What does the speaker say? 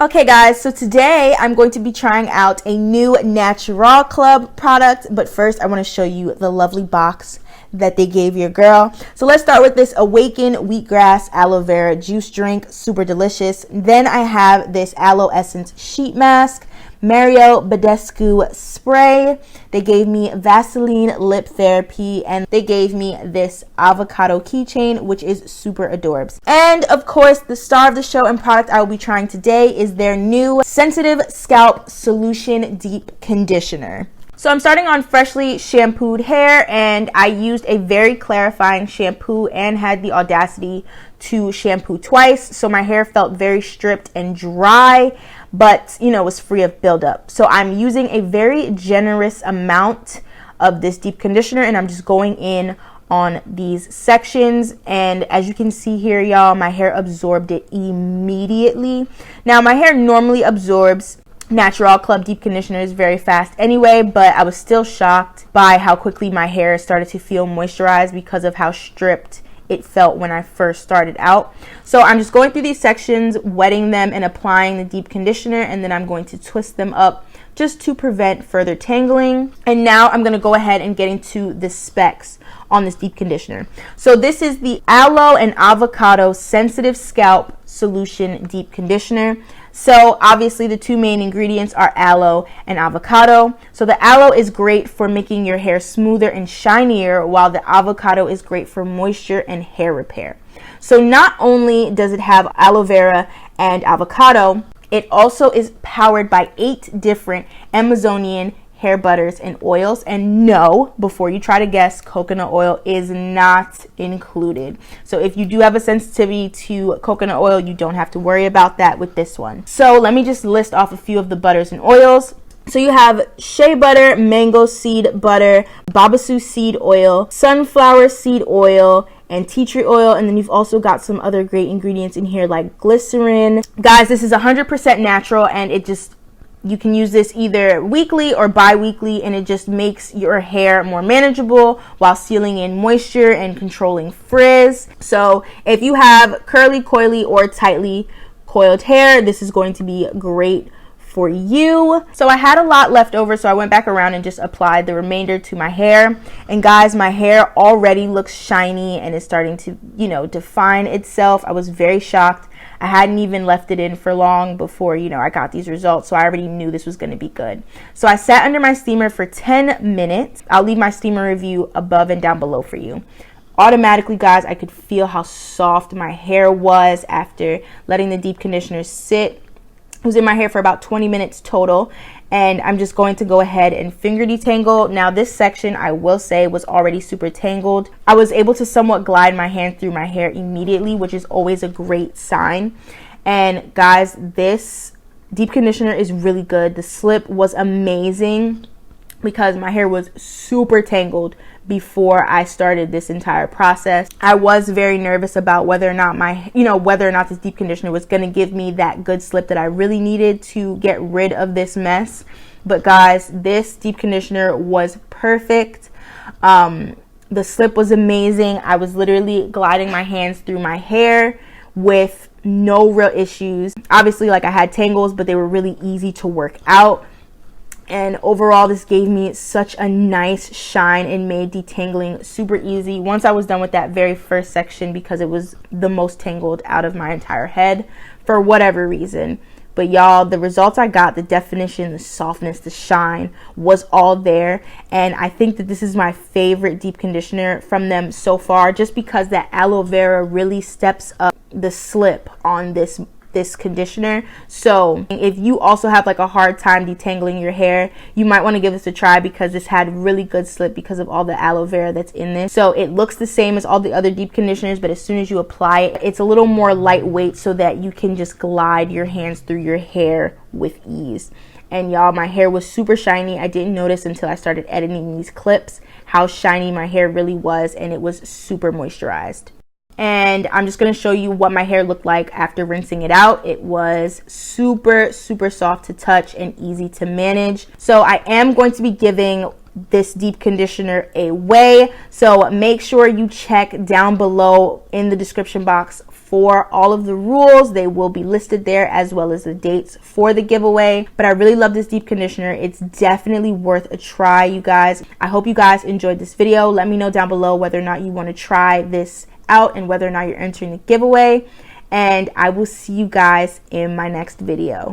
Okay guys, so today I'm going to be trying out a new NaturAll Club product, but first I want to show you the lovely box that they gave your girl. So let's start with this Awaken Wheatgrass Aloe Vera Juice Drink, super delicious. Then I have this Aloe Essence Sheet Mask, Mario Badescu Spray. They gave me Vaseline Lip Therapy, and they gave me this avocado keychain, which is super adorbs. And of course, the star of the show and product I will be trying today is their new Sensitive Scalp Solution Deep Conditioner. So I'm starting on freshly shampooed hair, and I used a very clarifying shampoo and had the audacity to shampoo twice. So my hair felt very stripped and dry, but was free of buildup. So I'm using a very generous amount of this deep conditioner, and I'm just going in on these sections. And as you can see here, y'all, my hair absorbed it immediately. Now my hair normally absorbs NaturAll Club deep conditioners very fast anyway, but I was still shocked by how quickly my hair started to feel moisturized because of how stripped it felt when I first started out. So I'm just going through these sections, wetting them and applying the deep conditioner, and then I'm going to twist them up just to prevent further tangling. And now I'm going to go ahead and get into the specs on this deep conditioner. So this is the Aloe and Avocado Sensitive Scalp Solution Deep Conditioner. So obviously the two main ingredients are aloe and avocado. So the aloe is great for making your hair smoother and shinier, while the avocado is great for moisture and hair repair. So not only does it have aloe vera and avocado, it also is powered by 8 different Amazonian hair butters and oils. And no, before you try to guess, coconut oil is not included. So if you do have a sensitivity to coconut oil, you don't have to worry about that with this one. So let me just list off a few of the butters and oils. So you have shea butter, mango seed butter, babassu seed oil, sunflower seed oil, and tea tree oil. And then you've also got some other great ingredients in here like glycerin. Guys, this is 100% natural, and you can use this either weekly or bi-weekly, and it just makes your hair more manageable while sealing in moisture and controlling frizz. So if you have curly, coily, or tightly coiled hair, this is going to be great for you. So I had a lot left over, so I went back around and just applied the remainder to my hair. And guys, my hair already looks shiny and is starting to, define itself. I was very shocked. I hadn't even left it in for long before, I got these results. So I already knew this was going to be good. So I sat under my steamer for 10 minutes. I'll leave my steamer review above and down below for you. Automatically, guys, I could feel how soft my hair was after letting the deep conditioner sit. It was in my hair for about 20 minutes total, and I'm just going to go ahead and finger detangle. Now this section, I will say, was already super tangled. I was able to somewhat glide my hand through my hair immediately, which is always a great sign. And guys, this deep conditioner is really good. The slip was amazing because my hair was super tangled before I started this entire process. I was very nervous about whether or not this deep conditioner was going to give me that good slip that I really needed to get rid of this mess. But guys, this deep conditioner was perfect. The slip was amazing. I was literally gliding my hands through my hair with no real issues. Obviously, I had tangles, but they were really easy to work out. And overall, this gave me such a nice shine and made detangling super easy once I was done with that very first section, because it was the most tangled out of my entire head for whatever reason. But y'all, the results I got, the definition, the softness, the shine was all there. And I think that this is my favorite deep conditioner from them so far, just because that aloe vera really steps up the slip on this conditioner. So if you also have a hard time detangling your hair, you might want to give this a try, because this had really good slip because of all the aloe vera that's in this. So it looks the same as all the other deep conditioners, but as soon as you apply it, it's a little more lightweight so that you can just glide your hands through your hair with ease. And y'all, my hair was super shiny. I didn't notice until I started editing these clips how shiny my hair really was, and it was super moisturized. And I'm just going to show you what my hair looked like after rinsing it out. It was super soft to touch and easy to manage. So I am going to be giving this deep conditioner away, so make sure you check down below in the description box for all of the rules. They will be listed there, as well as the dates for the giveaway. But I really love this deep conditioner. It's definitely worth a try, you guys. I hope you guys enjoyed this video. Let me know down below whether or not you want to try this out and whether or not you're entering the giveaway. And I will see you guys in my next video.